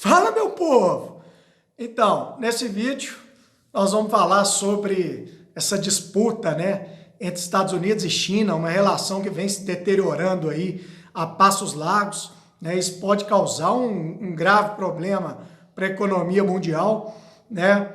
Fala, meu povo! Então, nesse vídeo, nós vamos falar sobre essa disputa, né, entre Estados Unidos e China, uma relação que vem se deteriorando aí a passos largos, né? Isso pode causar um grave problema para a economia mundial, né?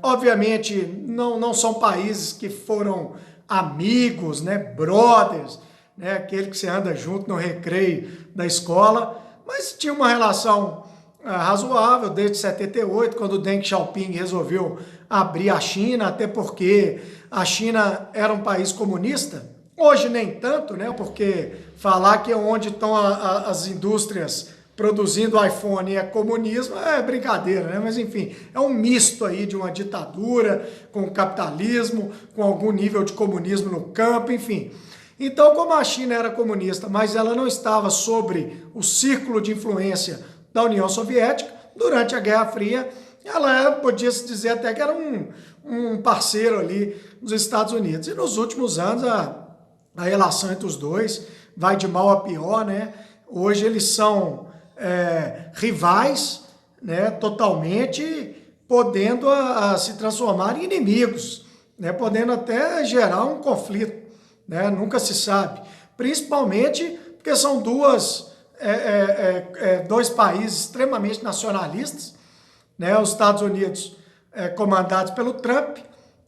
Obviamente, não são países que foram amigos, né, brothers, né, aquele que você anda junto no recreio da escola, mas tinha uma relação razoável desde 78, quando o Deng Xiaoping resolveu abrir a China, até porque a China era um país comunista. Hoje nem tanto, né? Porque falar que é onde estão as indústrias produzindo iPhone é comunismo é brincadeira, né? Mas enfim, é um misto aí de uma ditadura com capitalismo, com algum nível de comunismo no campo, enfim. Então, como a China era comunista, mas ela não estava sobre o círculo de influência da União Soviética, durante a Guerra Fria, ela podia-se dizer até que era um parceiro ali dos Estados Unidos. E nos últimos anos, a relação entre os dois vai de mal a pior, né? Hoje eles são rivais, né, totalmente, podendo se transformar em inimigos, né, podendo até gerar um conflito, né, nunca se sabe. Principalmente porque são dois países extremamente nacionalistas, né, os Estados Unidos comandados pelo Trump,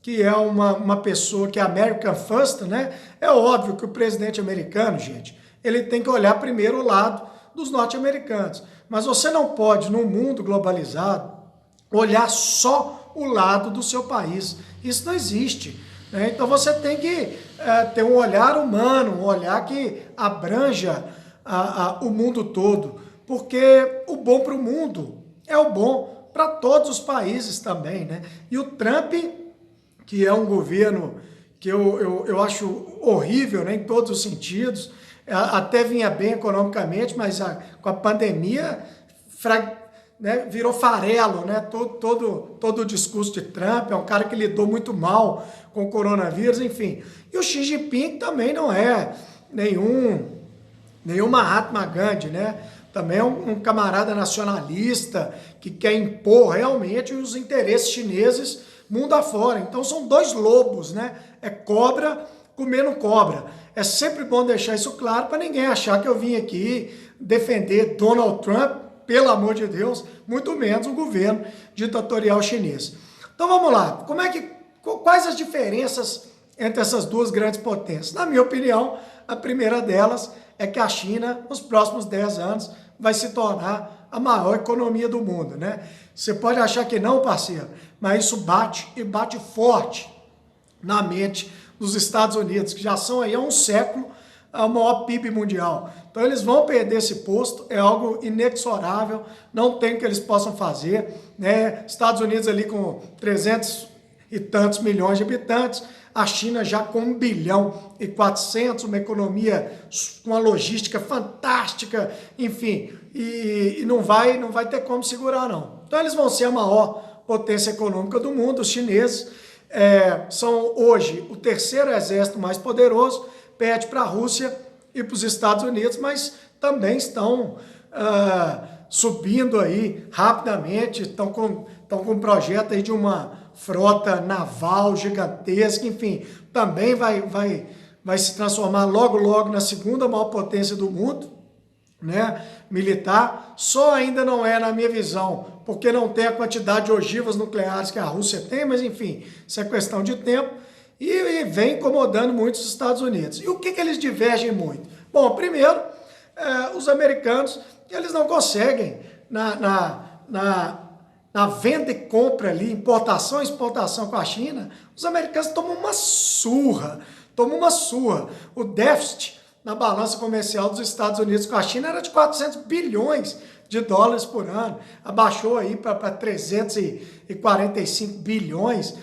que é uma pessoa que é American First, né? É óbvio que o presidente americano, gente, ele tem que olhar primeiro o lado dos norte-americanos. Mas você não pode, num mundo globalizado, olhar só o lado do seu país. Isso não existe, né? Então você tem que ter um olhar humano, um olhar que abranja o mundo todo, porque o bom para o mundo é o bom para todos os países também, né? E o Trump, que é um governo que eu acho horrível, né, em todos os sentidos, até vinha bem economicamente, mas com a pandemia né, virou farelo, né? Todo o discurso de Trump, é um cara que lidou muito mal com o coronavírus, enfim. E o Xi Jinping também não é nenhum Mahatma Gandhi, né? Também é um camarada nacionalista que quer impor realmente os interesses chineses mundo afora. Então são dois lobos, né? É cobra comendo cobra. É sempre bom deixar isso claro para ninguém achar que eu vim aqui defender Donald Trump, pelo amor de Deus, muito menos o governo ditatorial chinês. Então vamos lá, quais as diferenças entre essas duas grandes potências? Na minha opinião, a primeira delas é que a China, nos próximos 10 anos, vai se tornar a maior economia do mundo, né? Você pode achar que não, parceiro, mas isso bate e bate forte na mente dos Estados Unidos, que já são aí há um século o maior PIB mundial. Então eles vão perder esse posto, é algo inexorável, não tem o que eles possam fazer, né? Estados Unidos ali com 300 e tantos milhões de habitantes, a China já com 1 bilhão e 400, uma economia com uma logística fantástica, enfim, e não vai ter como segurar, não. Então eles vão ser a maior potência econômica do mundo, os chineses são hoje o terceiro exército mais poderoso, perde para a Rússia e para os Estados Unidos, mas também estão subindo aí rapidamente, estão com um projeto aí de uma frota naval gigantesca, enfim, também vai se transformar logo na segunda maior potência do mundo, né, militar. Só ainda não é, na minha visão, porque não tem a quantidade de ogivas nucleares que a Rússia tem, mas enfim, isso é questão de tempo, e vem incomodando muito os Estados Unidos. E o que eles divergem muito? Bom, primeiro, os americanos, eles não conseguem, na venda e compra ali, importação e exportação com a China, os americanos tomam uma surra. O déficit na balança comercial dos Estados Unidos com a China era de 400 bilhões de dólares por ano, abaixou aí para 345 bilhões.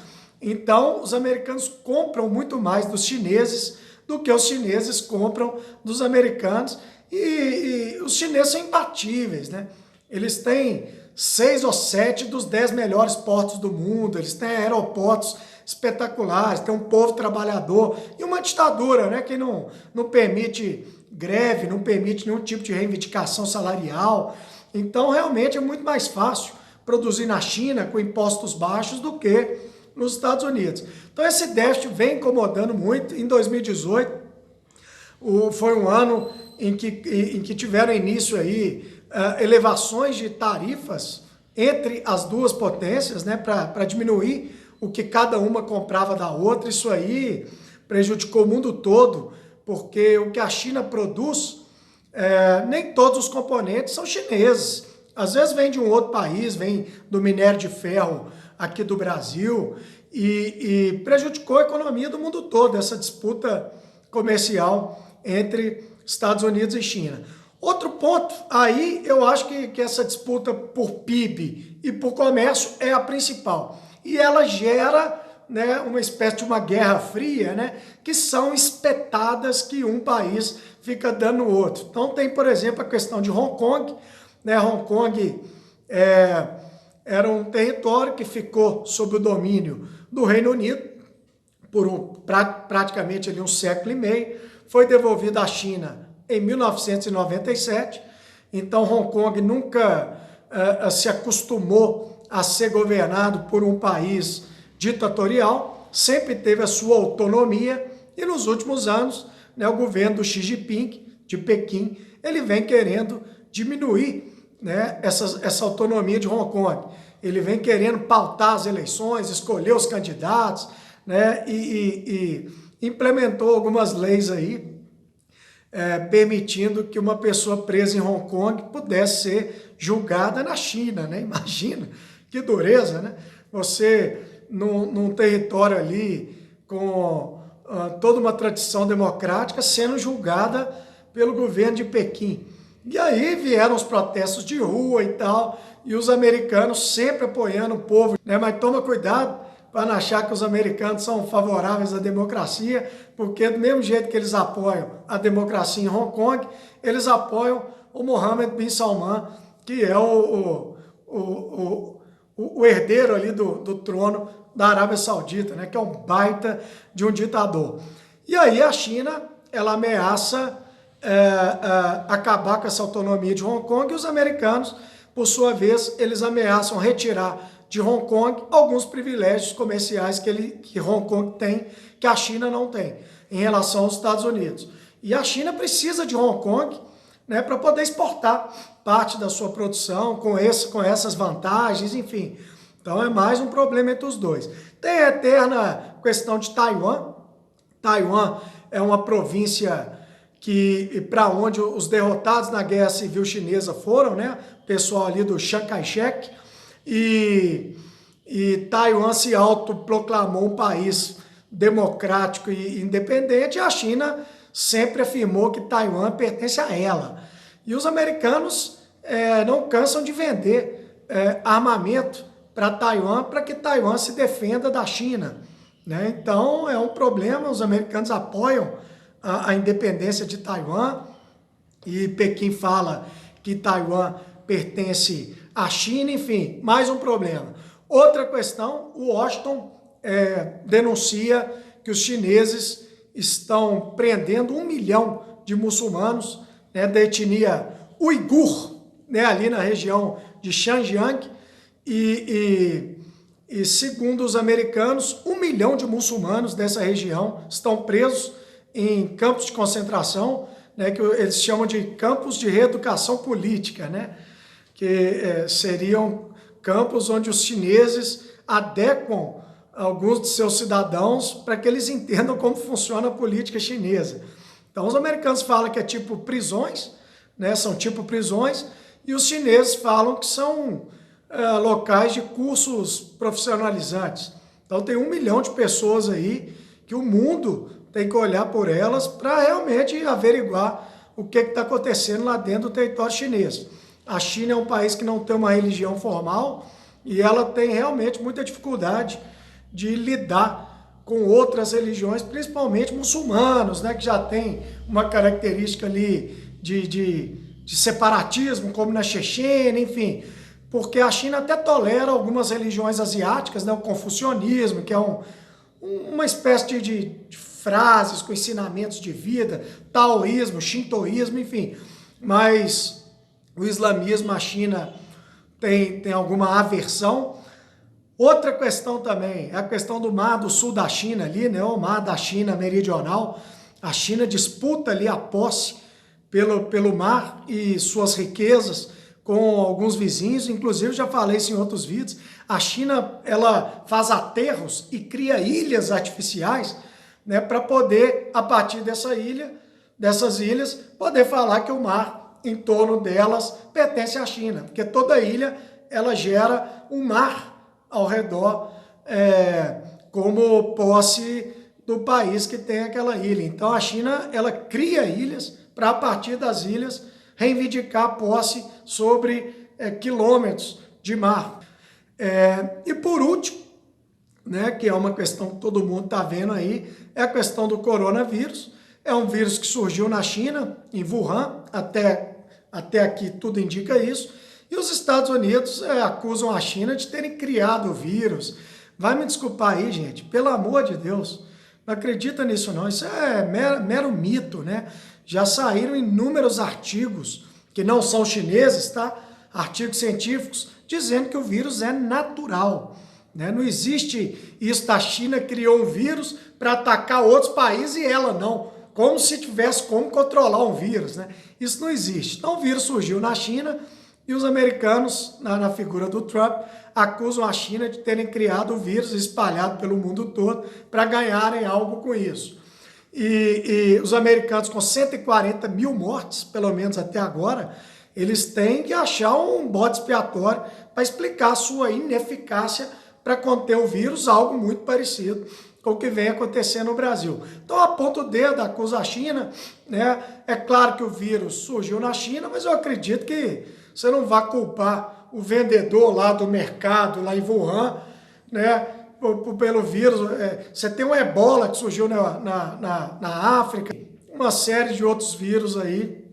Então, os americanos compram muito mais dos chineses do que os chineses compram dos americanos, e os chineses são imbatíveis, né? Eles têm 6 ou 7 dos 10 melhores portos do mundo, eles têm aeroportos espetaculares, tem um povo trabalhador e uma ditadura, né, que não permite greve, não permite nenhum tipo de reivindicação salarial. Então, realmente é muito mais fácil produzir na China com impostos baixos do que nos Estados Unidos. Então, esse déficit vem incomodando muito. Em 2018, foi um ano em que tiveram início aí elevações de tarifas entre as duas potências, né, para diminuir o que cada uma comprava da outra. Isso aí prejudicou o mundo todo, porque o que a China produz, nem todos os componentes são chineses. Às vezes vem de um outro país, vem do minério de ferro aqui do Brasil, e prejudicou a economia do mundo todo, essa disputa comercial entre Estados Unidos e China. Outro ponto, aí eu acho que essa disputa por PIB e por comércio é a principal. E ela gera, né, uma espécie de uma guerra fria, né, que são espetadas que um país fica dando no outro. Então tem, por exemplo, a questão de Hong Kong. Né, Hong Kong era um território que ficou sob o domínio do Reino Unido por praticamente ali um século e meio. Foi devolvido à China em 1997. Então Hong Kong nunca se acostumou a ser governado por um país ditatorial, sempre teve a sua autonomia, e nos últimos anos, né, o governo do Xi Jinping, de Pequim, ele vem querendo diminuir, né, essa autonomia de Hong Kong. Ele vem querendo pautar as eleições, escolher os candidatos, né, e implementou algumas leis aí, permitindo que uma pessoa presa em Hong Kong pudesse ser julgada na China, né? Imagina, que dureza, né? Você, num território ali com toda uma tradição democrática, sendo julgada pelo governo de Pequim. E aí vieram os protestos de rua e tal, e os americanos sempre apoiando o povo, né? Mas toma cuidado para não achar que os americanos são favoráveis à democracia, porque do mesmo jeito que eles apoiam a democracia em Hong Kong, eles apoiam o Mohammed bin Salman, que é o herdeiro ali do trono da Arábia Saudita, né, que é um baita de um ditador. E aí a China, ela ameaça acabar com essa autonomia de Hong Kong, e os americanos, por sua vez, eles ameaçam retirar de Hong Kong alguns privilégios comerciais que Hong Kong tem, que a China não tem, em relação aos Estados Unidos. E a China precisa de Hong Kong, né, para poder exportar parte da sua produção com essas vantagens, enfim. Então é mais um problema entre os dois. Tem a eterna questão de Taiwan. Taiwan é uma província para onde os derrotados na Guerra Civil Chinesa foram, né? O pessoal ali do Chiang Kai-shek. E Taiwan se autoproclamou um país democrático e independente, e a China sempre afirmou que Taiwan pertence a ela. E os americanos não cansam de vender armamento para Taiwan, para que Taiwan se defenda da China, né? Então é um problema, os americanos apoiam a independência de Taiwan, e Pequim fala que Taiwan pertence à China, enfim, mais um problema. Outra questão, o Washington denuncia que os chineses estão prendendo 1 milhão de muçulmanos, né, da etnia uigur, né, ali na região de Xinjiang, e segundo os americanos, 1 milhão de muçulmanos dessa região estão presos em campos de concentração, né, que eles chamam de campos de reeducação política, né, que seriam campos onde os chineses adequam alguns de seus cidadãos para que eles entendam como funciona a política chinesa. Então os americanos falam que é tipo prisões, né, são tipo prisões, e os chineses falam que são locais de cursos profissionalizantes. Então tem 1 milhão de pessoas aí que o mundo tem que olhar por elas para realmente averiguar o que está acontecendo lá dentro do território chinês. A China é um país que não tem uma religião formal, e ela tem realmente muita dificuldade de lidar com outras religiões, principalmente muçulmanos, né, que já tem uma característica ali de separatismo, como na Chechênia, enfim. Porque a China até tolera algumas religiões asiáticas, né, o confucionismo, que é uma espécie de frases com ensinamentos de vida, taoísmo, shintoísmo, enfim. Mas o islamismo, a China tem alguma aversão. Outra questão também é a questão do mar do sul da China ali, né? O mar da China meridional. A China disputa ali a posse pelo mar e suas riquezas com alguns vizinhos. Inclusive, já falei isso em outros vídeos. A China, ela faz aterros e cria ilhas artificiais, né? Para poder, a partir dessas ilhas, poder falar que o mar em torno delas pertence à China. Porque toda ilha, ela gera um mar ao redor, como posse do país que tem aquela ilha. Então a China, ela cria ilhas para, a partir das ilhas, reivindicar a posse sobre quilômetros de mar. E por último, né, que é uma questão que todo mundo está vendo aí, é a questão do coronavírus. É um vírus que surgiu na China, em Wuhan, até aqui tudo indica isso. E os Estados Unidos acusam a China de terem criado o vírus. Vai me desculpar aí, gente, pelo amor de Deus. Não acredita nisso não, isso é mero mito, né? Já saíram inúmeros artigos, que não são chineses, tá? Artigos científicos, dizendo que o vírus é natural, né? Não existe isso da China criou um vírus para atacar outros países e ela não. Como se tivesse como controlar um vírus, né? Isso não existe. Então o vírus surgiu na China, e os americanos, na figura do Trump, acusam a China de terem criado o vírus espalhado pelo mundo todo para ganharem algo com isso. E os americanos, com 140 mil mortes, pelo menos até agora, eles têm que achar um bode expiatório para explicar a sua ineficácia para conter o vírus, algo muito parecido com o que vem acontecendo no Brasil. Então aponta o dedo, acusa a China, né? É claro que o vírus surgiu na China, mas eu acredito que você não vai culpar o vendedor lá do mercado, lá em Wuhan, né, pelo vírus. Você tem o Ebola que surgiu na África, uma série de outros vírus aí.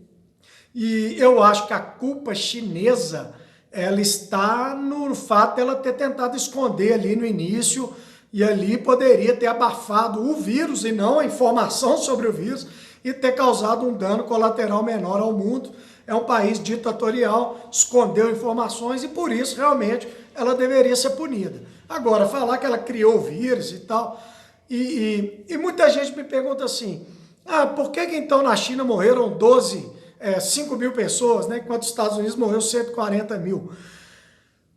E eu acho que a culpa chinesa, ela está no fato dela ter tentado esconder ali no início, e ali poderia ter abafado o vírus e não a informação sobre o vírus, e ter causado um dano colateral menor ao mundo. É um país ditatorial, escondeu informações e por isso realmente ela deveria ser punida. Agora, falar que ela criou o vírus e tal, e muita gente me pergunta assim, por que então na China morreram 5 mil pessoas, né, enquanto os Estados Unidos morreu 140 mil?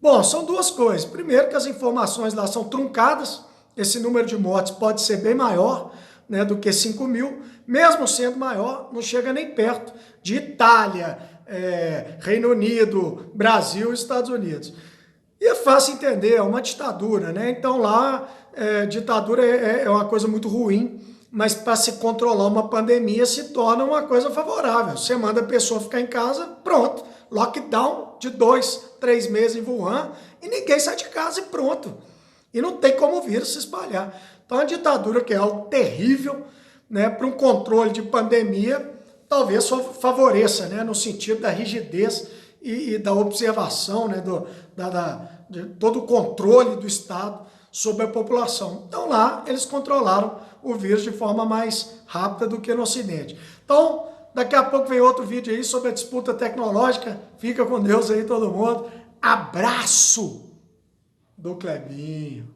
Bom, são duas coisas. Primeiro que as informações lá são truncadas, esse número de mortes pode ser bem maior, né, do que 5 mil, mesmo sendo maior, não chega nem perto de Itália, Reino Unido, Brasil e Estados Unidos. E é fácil entender, é uma ditadura, né? Então lá, ditadura é uma coisa muito ruim, mas para se controlar uma pandemia se torna uma coisa favorável. Você manda a pessoa ficar em casa, pronto, lockdown de 2, 3 meses em Wuhan e ninguém sai de casa e pronto. E não tem como o vírus se espalhar. Então a ditadura, que é algo terrível, né, para um controle de pandemia, talvez favoreça, né, no sentido da rigidez e da observação, né, de todo o controle do Estado sobre a população. Então lá eles controlaram o vírus de forma mais rápida do que no Ocidente. Então, daqui a pouco vem outro vídeo aí sobre a disputa tecnológica. Fica com Deus aí todo mundo. Abraço do Clebinho.